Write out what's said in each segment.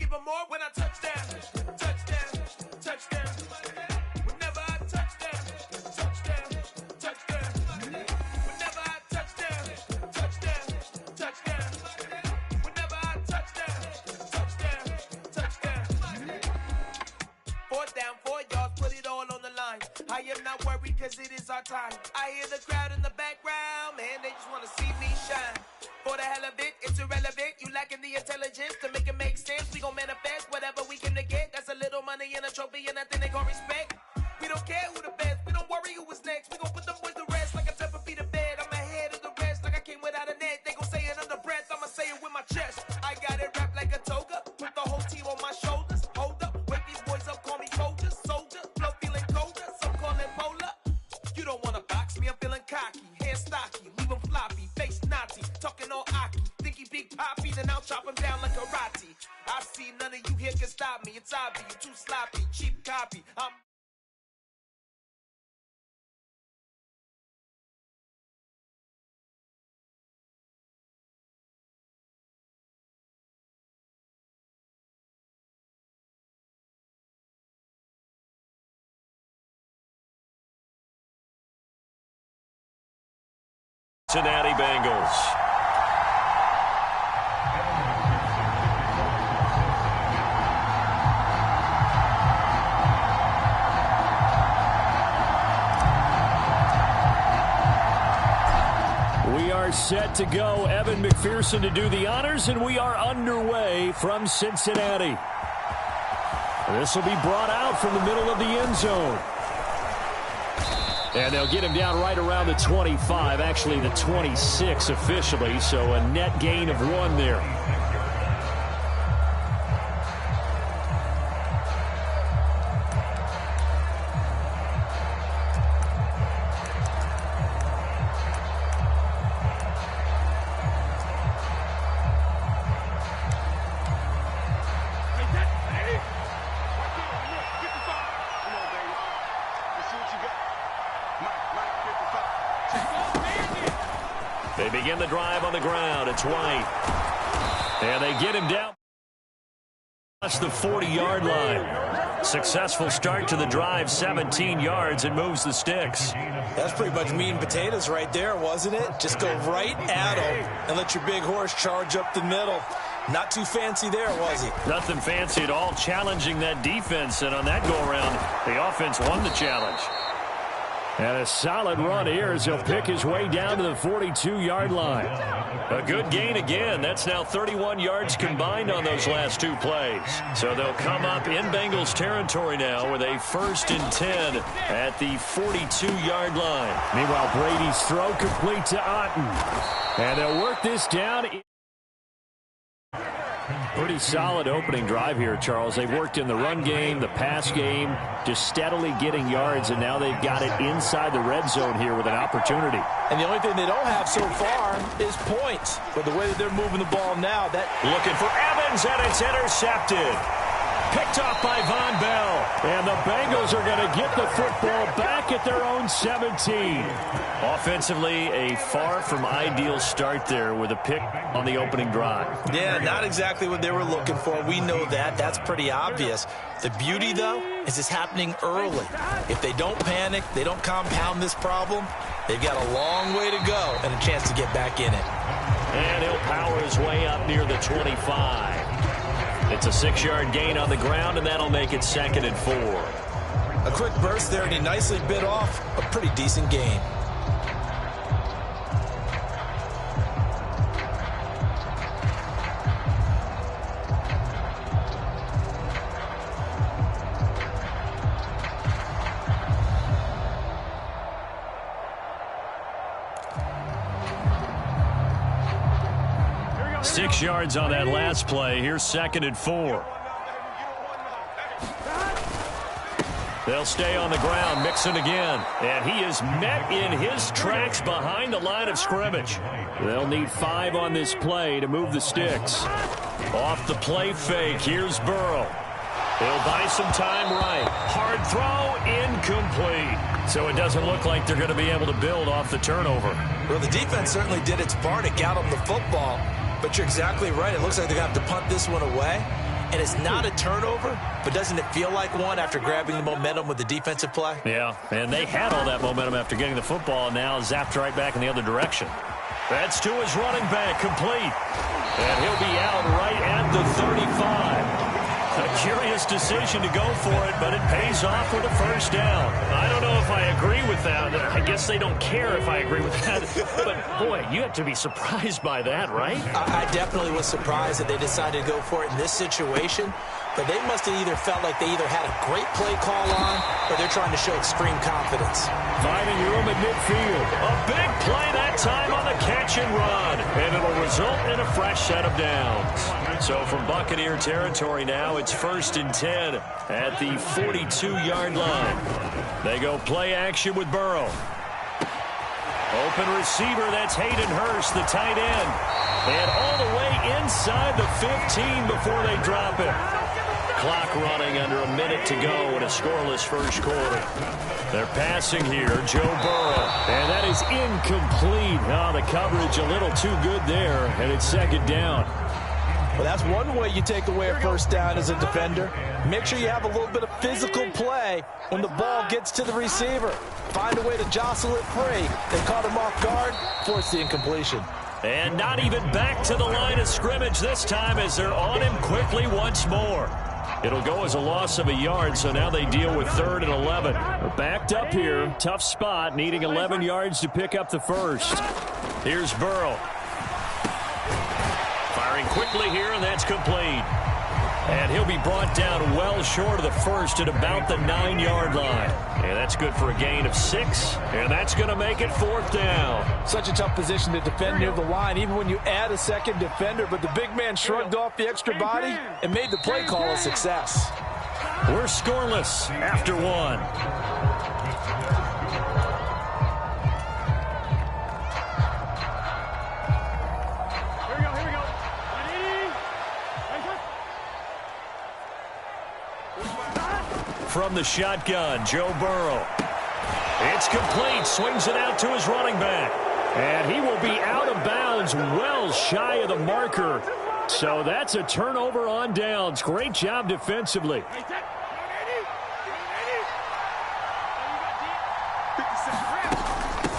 even more when I touch down. Touchdown, touchdown. Whenever I touch down, touchdown, touchdown. Whenever I touch down, touchdown, touchdown. Whenever I touch down, touchdown, touchdown. 4th down, 4 yards, put it all on the line. I am not worried because it is our time. I hear the crowd in the background, man, they just want to see me shine. For the hell of it, it's irrelevant. You lacking the intelligence to make it make sense. We gon' manifest whatever we came to get. That's a little money and a trophy and nothing they gon' respect. We don't care who the best. We don't worry who was next. We gon' put them boys to rest like a 7 feet of bed. I'm ahead of the rest like I came without a net. They gon' say it under breath. I'ma say it with my chest. I got it wrapped like a toga. Put the whole team on my shoulders. Hold up, wake these boys up. Call me soldier, soldier. Flow feeling colder. Some call it polar. You don't wanna box me. I'm feeling cocky. Hair stocky. Leave them floppy. Face naughty. Talking all aki. Think he big poppy. Then I'll chop him down like karate. I see none of you here can stop me. It's obvious. You too sloppy. Cheap copy. I'm Cincinnati Bengals. We are set to go. Evan McPherson to do the honors, and we are underway from Cincinnati. This will be brought out from the middle of the end zone. And they'll get him down right around the 25, actually the 26 officially, so a net gain of 1 there. They begin the drive on the ground. It's White. And they get him down. That's the 40-yard line. Successful start to the drive, 17 yards, and moves the sticks. That's pretty much meat and potatoes right there, wasn't it? Just go right at him and let your big horse charge up the middle. Not too fancy there, was he? Nothing fancy at all, challenging that defense. And on that go-around, the offense won the challenge. And a solid run here as he'll pick his way down to the 42-yard line. A good gain again. That's now 31 yards combined on those last 2 plays. So they'll come up in Bengals territory now with a 1st and 10 at the 42-yard line. Meanwhile, Brady's throw complete to Otten. And they'll work this down. Pretty solid opening drive here, Charles. They've worked in the run game, the pass game, just steadily getting yards, and now they've got it inside the red zone here with an opportunity. And the only thing they don't have so far is points. But the way that they're moving the ball now, that... Looking for Evans, and it's intercepted. Picked off by Von Bell. And the Bengals are going to get the football back at their own 17. Offensively, a far from ideal start there with a pick on the opening drive. Yeah, not exactly what they were looking for. We know that. That's pretty obvious. The beauty, though, is it's happening early. If they don't panic, they don't compound this problem, they've got a long way to go and a chance to get back in it. And he'll power his way up near the 25. It's a 6-yard gain on the ground, and that'll make it 2nd and 4. A quick burst there, and he nicely bit off a pretty decent gain. Six yards on that last play. Here's 2nd and 4. They'll stay on the ground. Mixon again. And he is met in his tracks behind the line of scrimmage. They'll need 5 on this play to move the sticks. Off the play fake. Here's Burrow. He'll buy some time right. Hard throw. Incomplete. So it doesn't look like they're going to be able to build off the turnover. Well, the defense certainly did its part to get them the football. But you're exactly right. It looks like they're going to have to punt this one away. And it's not a turnover, but doesn't it feel like one after grabbing the momentum with the defensive play? Yeah, and they had all that momentum after getting the football, and now zapped right back in the other direction. That's to his running back, complete. And he'll be out right at the 35. A curious decision to go for it, but it pays off with a first down. I don't know if I agree with that. I guess they don't care if I agree with that. But, boy, you have to be surprised by that, right? I definitely was surprised that they decided to go for it in this situation. But they must have either felt like they either had a great play call on or they're trying to show extreme confidence. Finding room at midfield. A big play that time on the catch and run. And it'll result in a fresh set of downs. So from Buccaneer territory now, it's 1st and 10 at the 42-yard line. They go play action with Burrow. Open receiver, that's Hayden Hurst, the tight end. And all the way inside the 15 before they drop it. Clock running under a minute to go in a scoreless first quarter. They're passing here, Joe Burrow. And that is incomplete. Oh, the coverage a little too good there, and it's second down. Well, that's one way you take away a first down as a defender. Make sure you have a little bit of physical play when the ball gets to the receiver. Find a way to jostle it free. They caught him off guard, forced the incompletion. And not even back to the line of scrimmage this time as they're on him quickly once more. It'll go as a loss of a yard, so now they deal with 3rd and 11. They're backed up here. Tough spot, needing 11 yards to pick up the first. Here's Burrow. Firing quickly here, and that's complete. And he'll be brought down well short of the first at about the 9-yard line. And that's good for a gain of 6. And that's going to make it 4th down. Such a tough position to defend near the line, even when you add a second defender. But the big man shrugged off the extra body and made the play call a success. We're scoreless after 1. From the shotgun, Joe Burrow. It's complete. Swings it out to his running back. And he will be out of bounds well shy of the marker. So that's a turnover on downs. Great job defensively.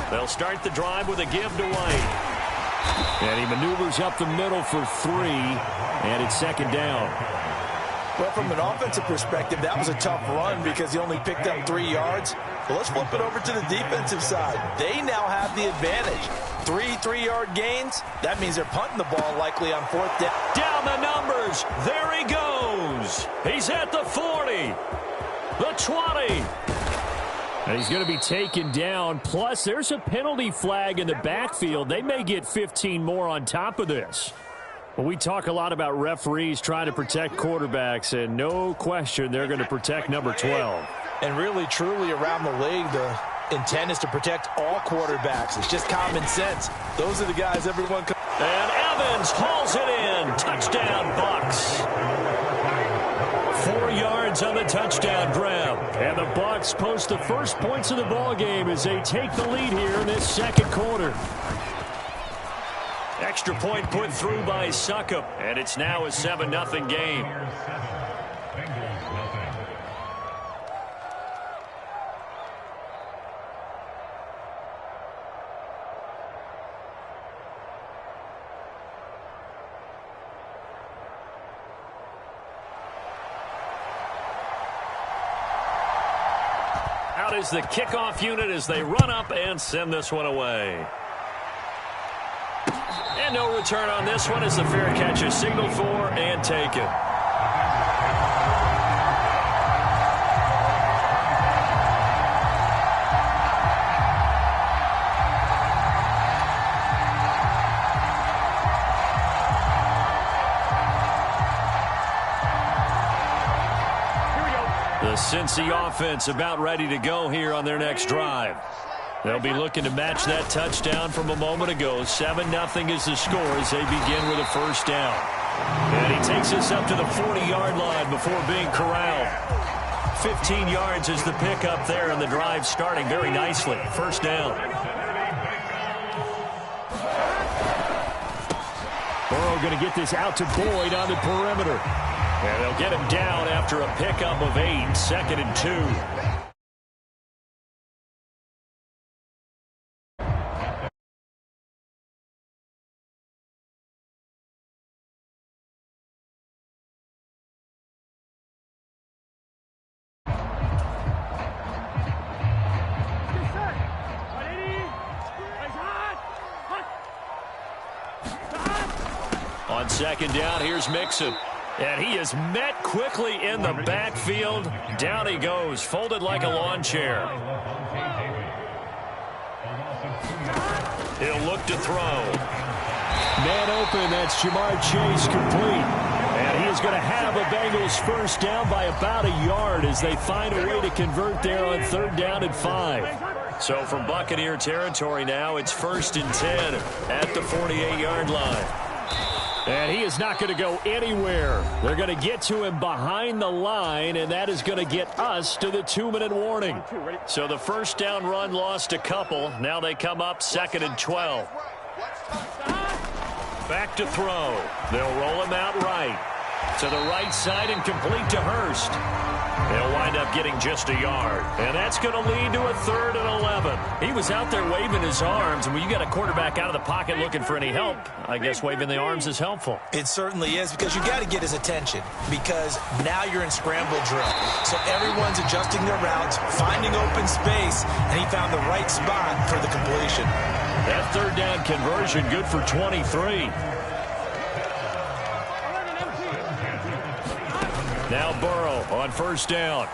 They'll start the drive with a give to White. And he maneuvers up the middle for 3. And it's second down. Well, from an offensive perspective, that was a tough run because he only picked up 3 yards. But let's flip it over to the defensive side. They now have the advantage. 3 3-yard gains. That means they're punting the ball likely on 4th down. Down the numbers. There he goes. He's at the 40. The 20. And he's going to be taken down. Plus, there's a penalty flag in the backfield. They may get 15 more on top of this. Well, we talk a lot about referees trying to protect quarterbacks, and no question they're going to protect number 12. And really, truly, around the league, the intent is to protect all quarterbacks. It's just common sense. Those are the guys everyone... And Evans hauls it in. Touchdown, Bucs. 4 yards on the touchdown grab. And the Bucs post the first points of the ball game as they take the lead here in this second quarter. Extra point put through by Succop, and it's now a 7-0 game. Out is the kickoff unit as they run up and send this one away. And no return on this one as the fair catch is signaled for and taken. The Cincy offense about ready to go here on their next drive. They'll be looking to match that touchdown from a moment ago. 7-0 is the score as they begin with a first down. And he takes us up to the 40-yard line before being corralled. 15 yards is the pickup there, and the drive starting very nicely. First down. Burrow going to get this out to Boyd on the perimeter. And they'll get him down after a pickup of 8, 2nd and 2. On 2nd down, here's Mixon. And he is met quickly in the backfield. Down he goes, folded like a lawn chair. He'll look to throw. Man open, that's Jamar Chase complete. And he is going to have a Bengals first down by about a yard as they find a way to convert there on 3rd down and 5. So from Buccaneer territory now, it's 1st and 10 at the 48-yard line. And he is not going to go anywhere. They're going to get to him behind the line, and that is going to get us to the 2-minute warning. So the first down run lost a couple. Now they come up 2nd and 12. Back to throw. They'll roll him out right. To the right side and complete to Hurst. They'll wind up getting just a yard. And that's going to lead to a 3rd and 11. He was out there waving his arms. And when you got a quarterback out of the pocket looking for any help, I guess waving the arms is helpful. It certainly is, because you got to get his attention, because now you're in scramble drill. So everyone's adjusting their routes, finding open space, and he found the right spot for the completion. That 3rd down conversion good for 23. Now Burrow on 1st down.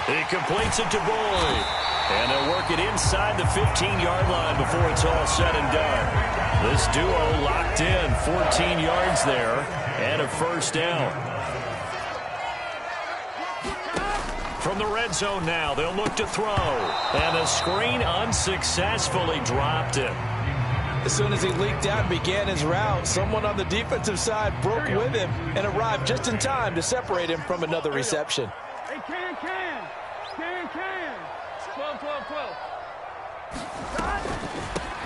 He completes it to Boyd. And they'll work it inside the 15-yard line before it's all said and done. This duo locked in, 14 yards there, and a 1st down. From the red zone now, they'll look to throw. And the screen unsuccessfully dropped it. As soon as he leaked out and began his route, someone on the defensive side broke with him and arrived just in time to separate him from another reception. Hey, Can. 12.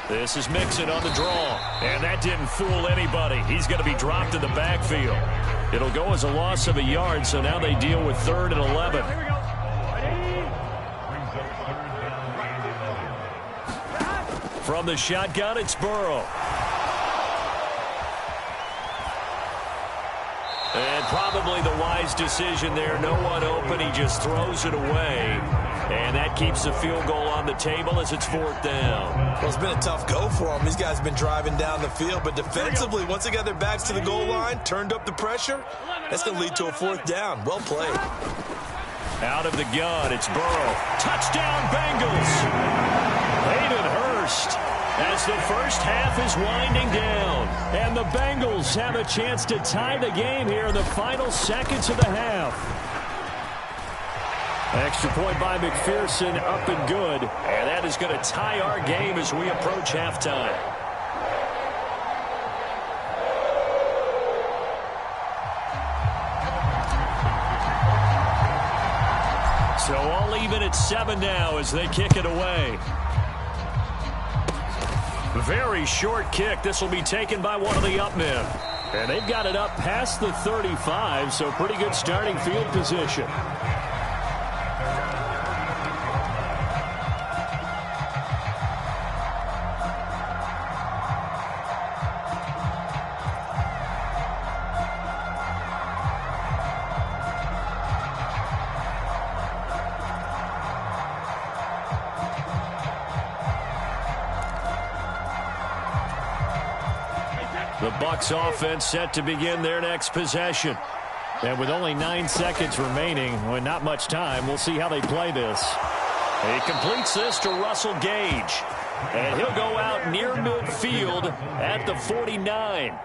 This is Mixon on the draw. And that didn't fool anybody. He's going to be dropped in the backfield. It'll go as a loss of a yard, so now they deal with 3rd and 11. Here we go. From the shotgun, it's Burrow. And probably the wise decision there. No one open. He just throws it away. And that keeps the field goal on the table as it's 4th down. Well, it's been a tough go for them. These guys have been driving down the field. But defensively, once they got their backs to the goal line, turned up the pressure, that's going to lead to a 4th down. Well played. Out of the gun, it's Burrow. Touchdown, Bengals. Hayden Hurst. As the first half is winding down. And the Bengals have a chance to tie the game here in the final seconds of the half. Extra point by McPherson, up and good. And that is going to tie our game as we approach halftime. So all even at 7 now as they kick it away. Very short kick. This will be taken by one of the up men. And they've got it up past the 35, so pretty good starting field position. The Bucs offense set to begin their next possession. And with only 9 seconds remaining, well, not much time, we'll see how they play this. He completes this to Russell Gage. And he'll go out near midfield at the 49.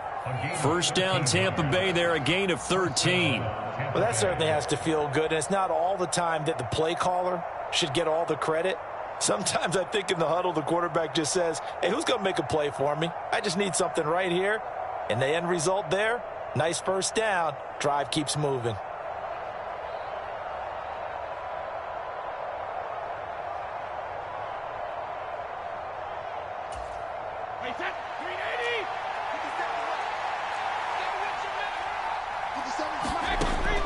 First down Tampa Bay there, a gain of 13. Well, that certainly has to feel good. And it's not all the time that the play caller should get all the credit. Sometimes I think in the huddle, the quarterback just says, hey, who's going to make a play for me? I just need something right here. And the end result there, nice first down. Drive keeps moving.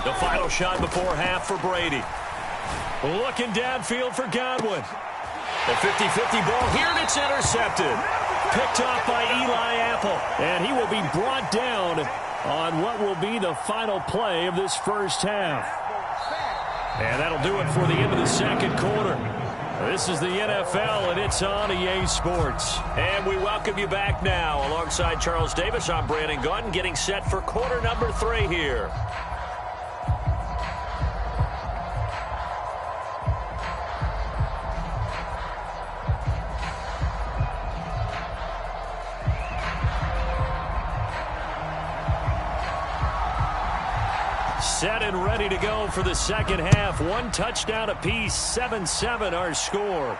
The final shot before half for Brady. Looking downfield for Godwin. The 50-50 ball here, and it's intercepted. Picked off by Eli Apple. And he will be brought down on what will be the final play of this first half. And that'll do it for the end of the second quarter. This is the NFL, and it's on EA Sports. And we welcome you back now. Alongside Charles Davis, I'm Brandon Gaudin, getting set for quarter number 3 here. Set and ready to go for the second half. 1 touchdown apiece, 7-7 our score.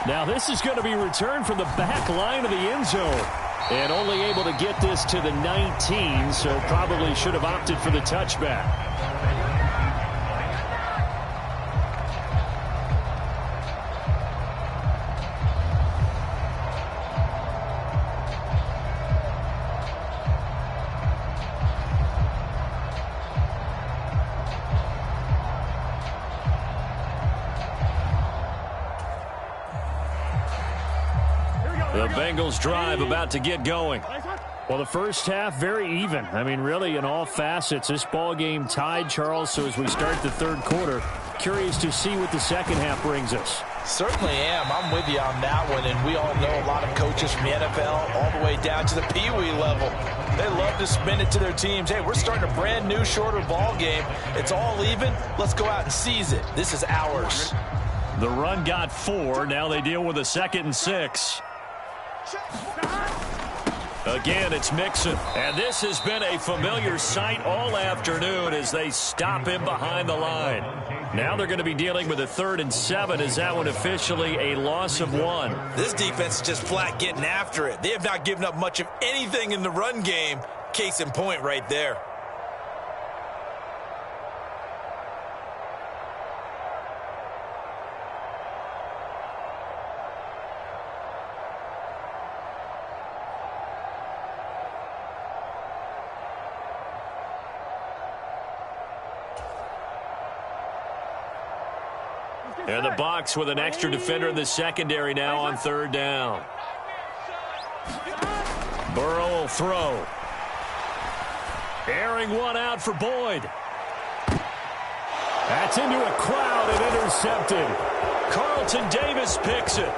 Now this is going to be returned from the back line of the end zone. And only able to get this to the 19, so probably should have opted for the touchback. The Bengals drive about to get going. Well, the first half, very even. I mean, really, in all facets, this ball game tied, Charles. So as we start the third quarter, curious to see what the second half brings us. Certainly am. I'm with you on that one. And we all know a lot of coaches from the NFL all the way down to the Pee-wee level. They love to spin it to their teams. Hey, we're starting a brand new, shorter ball game. It's all even. Let's go out and seize it. This is ours. The run got 4. Now they deal with a 2nd and 6. Again, it's Mixon. And this has been a familiar sight all afternoon as they stop him behind the line. Now they're going to be dealing with a 3rd and 7. Is that one officially a loss of 1? This defense is just flat getting after it. They have not given up much of anything in the run game. Case in point right there. And the box with an extra defender in the secondary now on 3rd down. Burrow will throw. Airing one out for Boyd. That's into a crowd and intercepted. Carlton Davis picks it.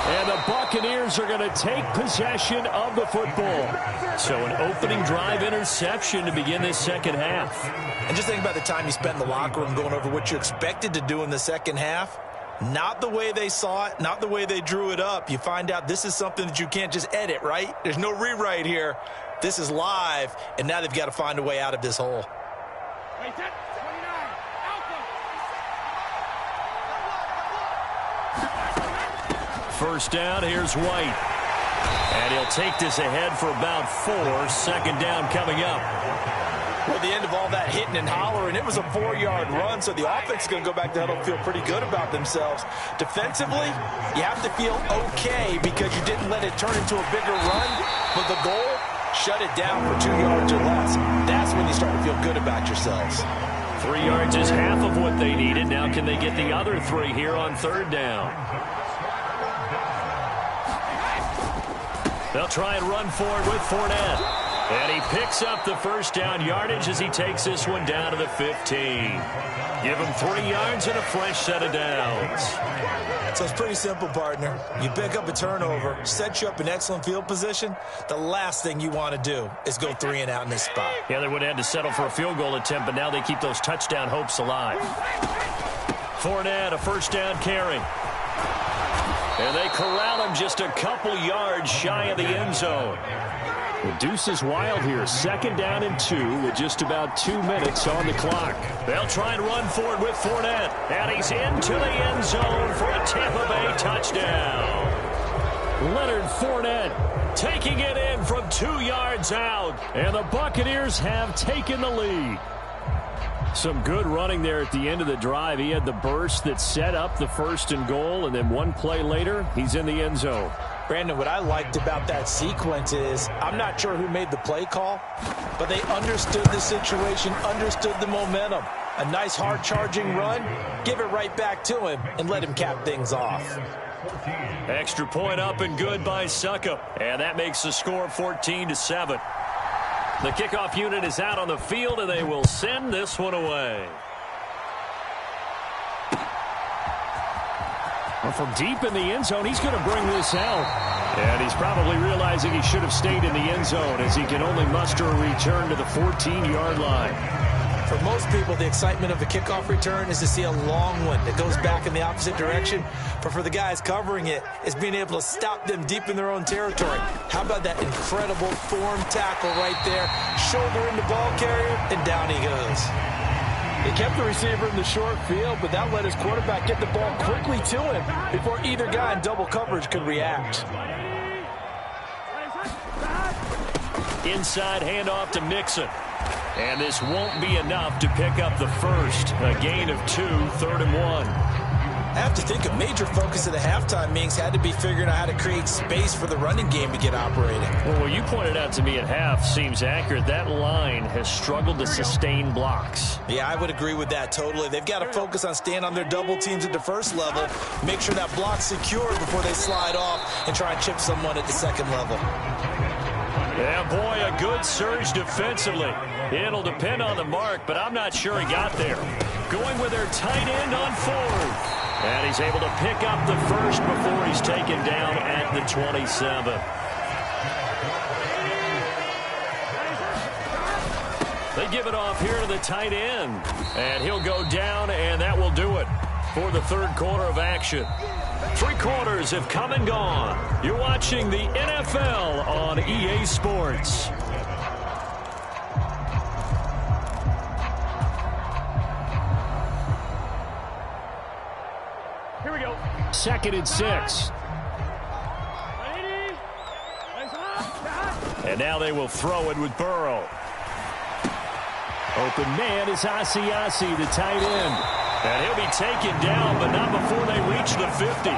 And the Buccaneers are going to take possession of the football. So an opening drive interception to begin this second half. And just think about the time you spent in the locker room going over what you expected to do in the second half. Not the way they saw it, not the way they drew it up. You find out this is something that you can't just edit, right? There's no rewrite here. This is live, and now they've got to find a way out of this hole. First down, here's White. And he'll take this ahead for about 4. 2nd down coming up. Well, the end of all that hitting and hollering, it was a 4-yard run, so the offense is going to go back to huddle and feel pretty good about themselves. Defensively, you have to feel okay because you didn't let it turn into a bigger run, but the goal, shut it down for 2 yards or less. That's when you start to feel good about yourselves. 3 yards is half of what they needed. Now can they get the other 3 here on 3rd down? They'll try and run forward with Fournette. And he picks up the first down yardage as he takes this one down to the 15. Give him 3 yards and a fresh set of downs. So it's pretty simple, partner. You pick up a turnover, set you up in excellent field position. The last thing you want to do is go 3 and out in this spot. Yeah, they would have had to settle for a field goal attempt, but now they keep those touchdown hopes alive. Fournette, a first down carry. And they corral him just a couple yards shy of the end zone. The deuce is wild here. 2nd down and 2 with just about 2 minutes on the clock. They'll try and run forward with Fournette. And he's into the end zone for a Tampa Bay touchdown. Leonard Fournette taking it in from 2 yards out. And the Buccaneers have taken the lead. Some good running there at the end of the drive. He had the burst that set up the 1st and goal, and then one play later, he's in the end zone. Brandon, what I liked about that sequence is I'm not sure who made the play call, but they understood the situation, understood the momentum. A nice hard-charging run, give it right back to him, and let him cap things off. Extra point up and good by Succop. And that makes the score 14-7. The kickoff unit is out on the field, and they will send this one away. Well, from deep in the end zone, he's going to bring this out. And he's probably realizing he should have stayed in the end zone as he can only muster a return to the 14-yard line. For most people, the excitement of a kickoff return is to see a long one that goes back in the opposite direction. But for the guys covering it, it's being able to stop them deep in their own territory. How about that incredible form tackle right there? Shoulder in the ball carrier, and down he goes. He kept the receiver in the short field, but that let his quarterback get the ball quickly to him before either guy in double coverage could react. Inside handoff to Mixon. And this won't be enough to pick up the first. A gain of 2, 3rd and 1. I have to think a major focus of the halftime meetings had to be figuring out how to create space for the running game to get operating. Well, what you pointed out to me at half seems accurate. That line has struggled to sustain blocks. Yeah, I would agree with that totally. They've got to focus on staying on their double teams at the first level, make sure that block's secure before they slide off and try and chip someone at the second level. Yeah, boy, a good surge defensively. It'll depend on the mark, but I'm not sure he got there. Going with their tight end on 4th. And he's able to pick up the first before he's taken down at the 27. They give it off here to the tight end. And he'll go down, and that will do it for the third quarter of action. 3 quarters have come and gone. You're watching the NFL on EA Sports. Here we go. 2nd and 6. And now they will throw it with Burrow. Open man is Asiasi, the tight end. And he'll be taken down, but not before they reach the 50.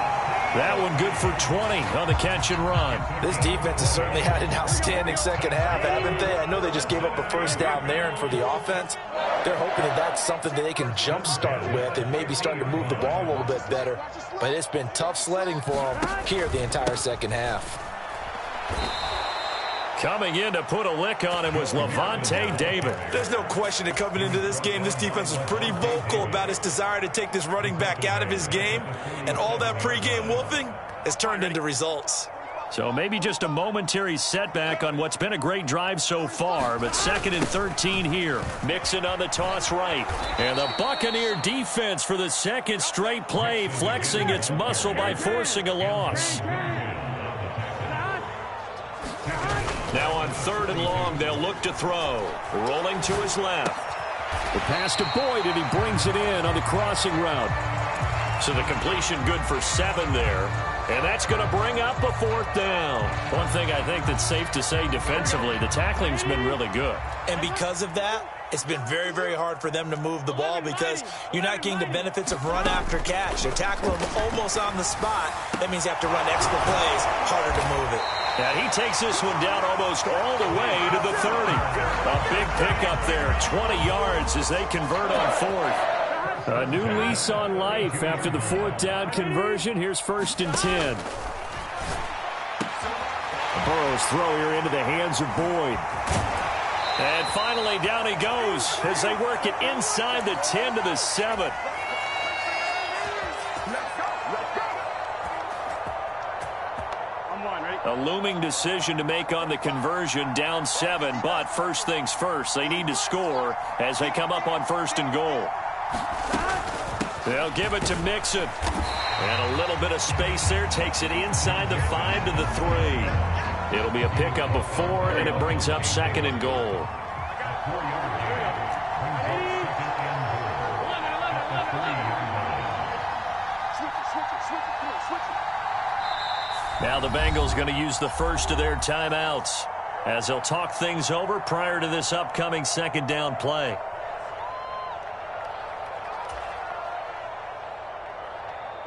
That one good for 20 on the catch and run. This defense has certainly had an outstanding second half, haven't they? I know they just gave up a first down there, and for the offense, they're hoping that that's something that they can jumpstart with and maybe start to move the ball a little bit better. But it's been tough sledding for them here the entire second half. Coming in to put a lick on him was Lavonte David. There's no question that coming into this game, this defense was pretty vocal about its desire to take this running back out of his game. And all that pregame wolfing has turned into results. So maybe just a momentary setback on what's been a great drive so far, but 2nd and 13 here. Mixon on the toss right. And the Buccaneer defense for the second straight play, flexing its muscle by forcing a loss. Now on 3rd and long, they'll look to throw. Rolling to his left. The pass to Boyd, and he brings it in on the crossing route. So the completion good for 7 there. And that's going to bring up a 4th down. One thing I think that's safe to say defensively, the tackling's been really good. And because of that, it's been very, very hard for them to move the ball because you're not getting the benefits of run after catch. They're tackling them almost on the spot. That means you have to run extra plays, harder to move it. And he takes this one down almost all the way to the 30. A big pickup there, 20 yards as they convert on 4th. A new lease on life after the 4th down conversion. Here's 1st and 10. Burrow's throw here into the hands of Boyd. And finally down he goes as they work it inside the 10 to the 7. A looming decision to make on the conversion, down 7, but first things first, they need to score as they come up on 1st and goal. They'll give it to Mixon. And a little bit of space there, takes it inside the 5 to the 3. It'll be a pickup of 4, and it brings up 2nd and goal. Now the Bengals going to use the first of their timeouts as they'll talk things over prior to this upcoming 2nd down play.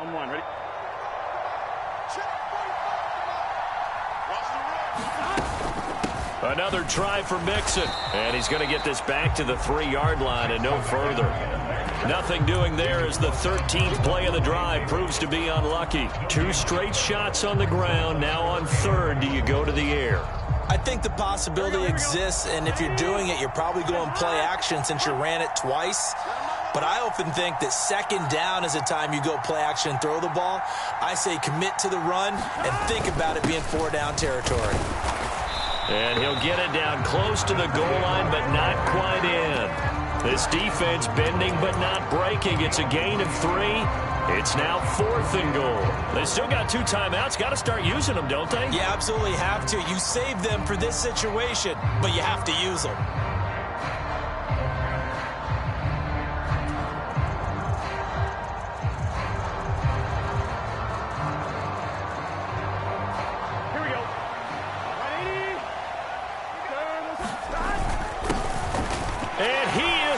On 1, ready? Another try for Mixon. And he's going to get this back to the 3-yard line and no further. Nothing doing there as the 13th play of the drive proves to be unlucky. 2 straight shots on the ground. Now on third, do you go to the air? I think the possibility exists, and if you're doing it, you're probably going play action since you ran it twice. But I often think that second down is the time you go play action and throw the ball. I say commit to the run and think about it being 4-down territory. And he'll get it down close to the goal line, but not quite in. This defense bending but not breaking. It's a gain of 3. It's now 4th and goal. They still got 2 timeouts. Got to start using them, don't they? You absolutely have to. You save them for this situation, but you have to use them.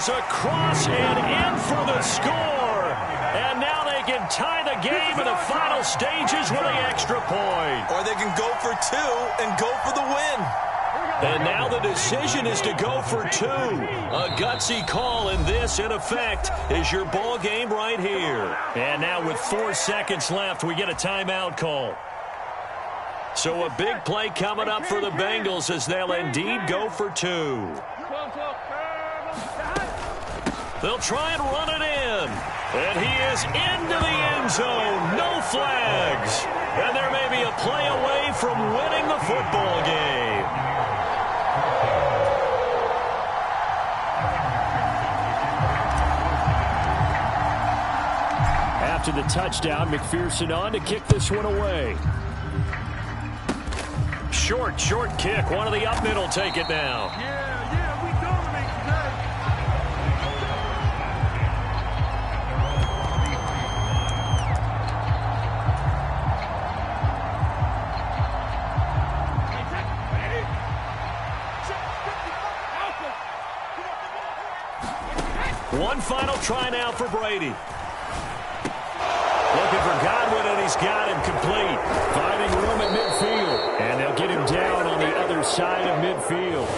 Across and in for the score. And now they can tie the game in the final stages with an extra point. Or they can go for 2 and go for the win. And now the decision is to go for 2. A gutsy call, and this, in effect, is your ball game right here. And now with 4 seconds left, we get a timeout call. So a big play coming up for the Bengals as they'll indeed go for 2. They'll try and run it in. And he is into the end zone. No flags. And there may be a play away from winning the football game. After the touchdown, McPherson on to kick this one away. Short kick. One of the up mid will take it now. Yeah, we dominate today. One final try now for Brady. Looking for Godwin, and he's got him complete. Finding room at midfield. And they'll get him down on the other side of midfield.